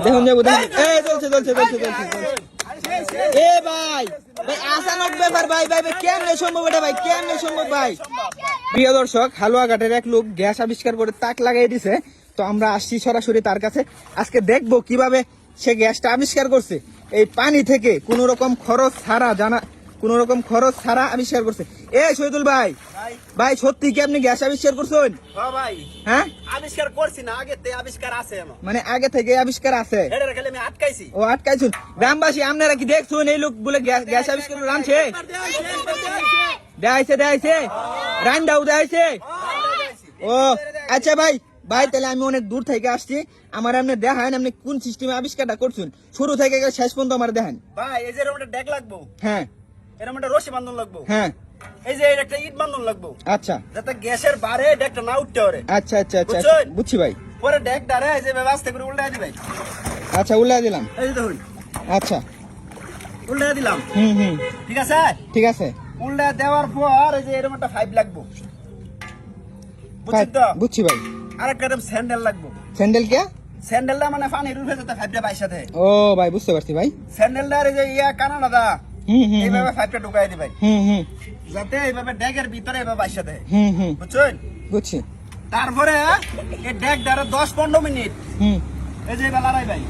দেখুন যাবো চলছে এ ভাই ভাই আসানক ব্যাপার ভাই ভাই ভাই কেমনে সম্ভব এটা ভাই কেমনে সম্ভব ভাই। প্রিয় দর্শক, হালুয়াঘাটের এক লোক গ্যাস আবিষ্কার করে তাক লাগাই দিছে। তো আমরা আসছি সরাসরি তার কাছে, আজকে দেখবো কিভাবে সে গ্যাসটা আবিষ্কার করছে। এই পানি থেকে কোন রকম খরচ ছাড়া আবিষ্কার করছে। এ শহীদুল ভাই, ভাই সত্যি কি আপনি গ্যাস আবিষ্কার করছেন? ভাই হ্যাঁ আবিষ্কার করছি না, আগে থেকে আবিষ্কার আছে মানে আগে থেকে আবিষ্কার আছে? এটার খালি আমি আটকাইছি। ও আটকাইছুন। গ্রামবাসী আপনারা কি দেখছুন এই লোক বলে গ্যাস আবিষ্কার করে রানছে? দেখাইছে রান্ডাও দেখাইছে। ও আচ্ছা ভাই ভাই তাহলে আমি অনেক দূর থেকে আসছি, আমার আপনি দেখান আপনি কোন সিস্টেমে আবিষ্কারটা করছেন, শুরু থেকে শেষ পর্যন্ত আমার দেখান। ভাই এই যে এরকম একটা ডেক লাগবো, হ্যাঁ এরকম একটা রশি বান্ধন লাগবো, হ্যাঁ এই যে একটা ইট বান্ধন লাগবো, আচ্ছা যাতে গ্যাসের বারে ডেকটা না উঠতে পারে। আচ্ছা বুঝছি ভাই। পরে ডেক ডারে এই যে ব্যবস্থা করে উল্টাই দিবেন। আচ্ছা উল্লাই দিলাম। এই যে দেখুন আচ্ছা উল্টাই দিলাম। ঠিক আছে ঠিক আছে। উল্টাই দেওয়ার পর এই যে এরকম একটা পাইপ লাগবো, বুঝছেন তো? বুঝছি ভাই। আরেকটা এরকম স্যান্ডেল লাগবো। স্যান্ডেল কে? স্যান্ডেলটা মানে পানির উপরে যাতে পাইপটা বাইর সাথে। ও ভাই বুঝতে পারছি ভাই। স্যান্ডেলটার এই যে কানাডা দা এইভাবে পাইপটা ঢুকাই দিবেন, যাতে এইভাবে ডেকের ভিতরে এইভাবে বাইর সাথে। বুঝছেন? বুঝছি। তারপরে এই ডেক দ্বারা 10-15 মিনিট এই যে এবার লড়াই ভাই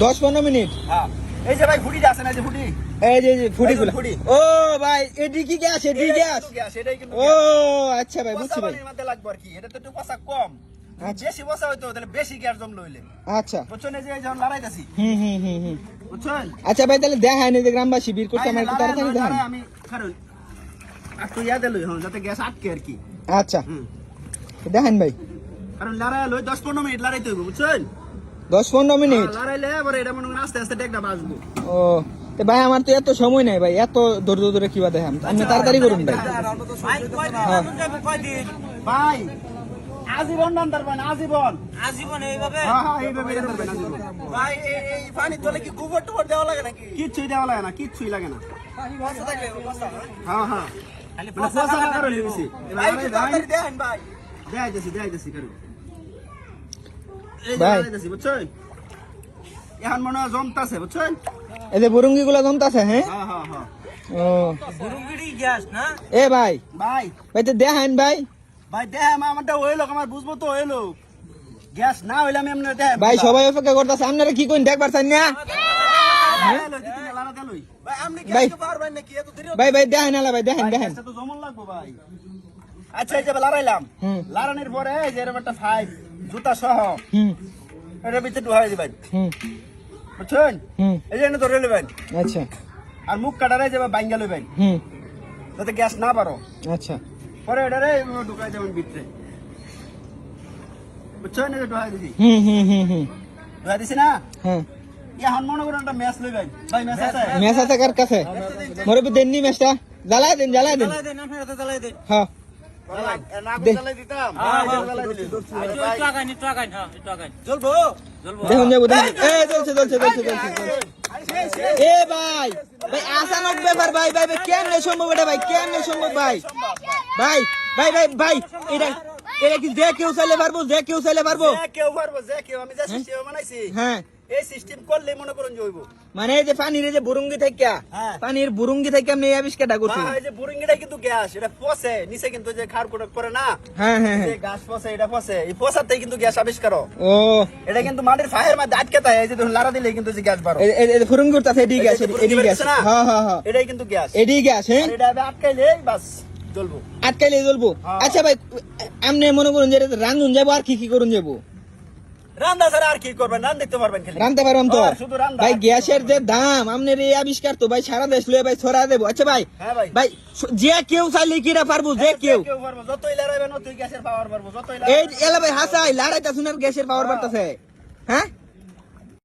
10-15 মিনিট। হ্যাঁ এই যে ভাই ফুটিটা আছে না, এই যে ফুটি, এই যে ফুটিগুলো। ফুটি। ও ভাই এডি কি গ্যাস? এডি গ্যাস। এটাই কিন্তু ও আচ্ছা ভাই বুঝছি ভাই। পানির মধ্যে লাগবে আর কি, এটা তো একটু পয়সা কম। বেশি পয়সা হইতো তাহলে বেশি গ্যাস জম লইলে। আচ্ছা বুঝছেন? এই যে যখন লড়াইতাছি, বুঝছেন? আচ্ছা ভাই তাহলে দেখাই নি যে গ্রামবাসী বীর করতে আমার একটু তাড়াতাড়ি দেখান। আমি কারণ একটু ইয়াদে লই হন যাতে গ্যাস আটকে আর কি। আচ্ছা দেখান ভাই। কারণ লড়াই লই 10-15 মিনিট লড়াইতে হইব, বুঝছেন? 10-15 মিনিট লড়াইলে এবারে এটা মনে করেন আস্তে আস্তে ডেকটা বাজবো। ও তো ভাই আমার তো এত সময় নাই ভাই, এত ধৈর্য ধরে কিবা দেখাম, আপনি তাড়াতাড়ি করুন ভাই। ভাই আজীবন দান পারবেন, আজীবন এইভাবে হ্যাঁ এইভাবে দান আজীবন। ভাই এই পানি তোলে কি গোবর টোবর দেওয়া লাগে নাকি? কিচ্ছুই দেওয়া লাগে না, কিচ্ছুই লাগে না। হ্যাঁ হ্যাঁ খালি পয়সা করে লিখছি। ভাই তাড়াতাড়ি দেন ভাই। দেখাইতেছি করুন। এই যে দেখাইতেছি, বুঝছেন? এখন মনে হয় জমতাছে, বুঝছেন? এই যে বুরুঙ্গি গুলা জমতাছে। হ্যাঁ হ্যাঁ ও বুরুঙ্গিড়ি গ্যাস না এ ভাই ভাই ভাই তো দেখান ভাই। ভাই দেখ আমারটা ওই লোক আমার বুঝবো তো, ওই লোক গ্যাস না হইলে আমি আপনার দেখ ভাই সবাই অপেক্ষা করতেছে, আপনারা কি করেন দেখবার চান না? ভাই ভাই দেখেন না ভাই, দেখেন তো জমন লাগবো ভাই। আচ্ছা এই যে লড়াইলাম, লড়ানোর পরে এই যে এরকম একটা ফাইভ জুতা সহ এটার ভিতরে ঢুকাই দিবেন, বুঝছেন? এই যে এনে ধরে নেবেন। আচ্ছা আর মুখ কাটারে যাবে বাইঙ্গা লইবেন যাতে গ্যাস না পারো। আচ্ছা পরে এটারে ঢুকাই দেবেন ভিতরে, বুঝছেন? এই যে ঢুকাই দিছি, ঢুকাই দিছি না? হ্যাঁ এখন মনে করেন একটা ম্যাচ লইবেন। ভাই ম্যাচ আছে? মেস আছে কার কাছে? মোরে বি দেননি মেসটা জ্বালাই দেন হ্যাঁ দেখুন যাবো চলছে এ ভাই ভাই আসানক ব্যাপার ভাই ভাই ভাই কেমনে সম্ভব এটা ভাই কেমনে সম্ভব ভাই ভাই ভাই ভাই ভাই এটা এটা কি যে কেউ চাইলে পারবো? যে কেউ চাইলে পারবো? যে কেউ আমি যা সিস্টেম বানাইছি হ্যাঁ এই সিস্টেম করলে মনে করুন জইব। মানে এই যে পানির এই যে বুরুঙ্গি থেকে পানির বুরুঙ্গি থেকে আপনি এই আবিষ্কারটা করছেন। এই যে বুরুঙ্গিটা কিন্তু গ্যাস, এটা পচে নিচে কিন্তু যে খার কোটক করে না, হ্যাঁ যে গাছ পচে এটা পচে, এই পচাতেই কিন্তু গ্যাস আবিষ্কার। ও এটা কিন্তু মাটির ফাহের মধ্যে আটকে থাকে, এই যে দেখুন লাড়া দিলে কিন্তু যে গ্যাস বারো এই বুরুঙ্গি করতেছে এডি গ্যাস এডি গ্যাস হ্যাঁ এটাই কিন্তু গ্যাস, এডি গ্যাস। হ্যাঁ এটা আটকাইলে বাস জ্বলবো, আটকাইলে জ্বলবো। আচ্ছা ভাই আপনি মনে করুন যে রান্ধুন যাবো আর কি করুন যাবো? রান্না ছাড়া আর কি করবেন? রান দেখতে পারবেন খালি, রানতে পারবাম তো শুধু রান্না। ভাই গ্যাসের যে দাম আপনার এই আবিষ্কার তো ভাই সারা দেশ লয়ে ভাই ছড়া দেবো। আচ্ছা ভাই ভাই যে কেউ চাইলে কিরা পারবো? যে কেউ পারবো, যতই লড়াইবেন ততই গ্যাসের পাওয়ার পারবো, যতই এই এলা ভাই হাসাই লড়াইতা শুনার গ্যাসের পাওয়ার বাড়তেছে। হ্যাঁ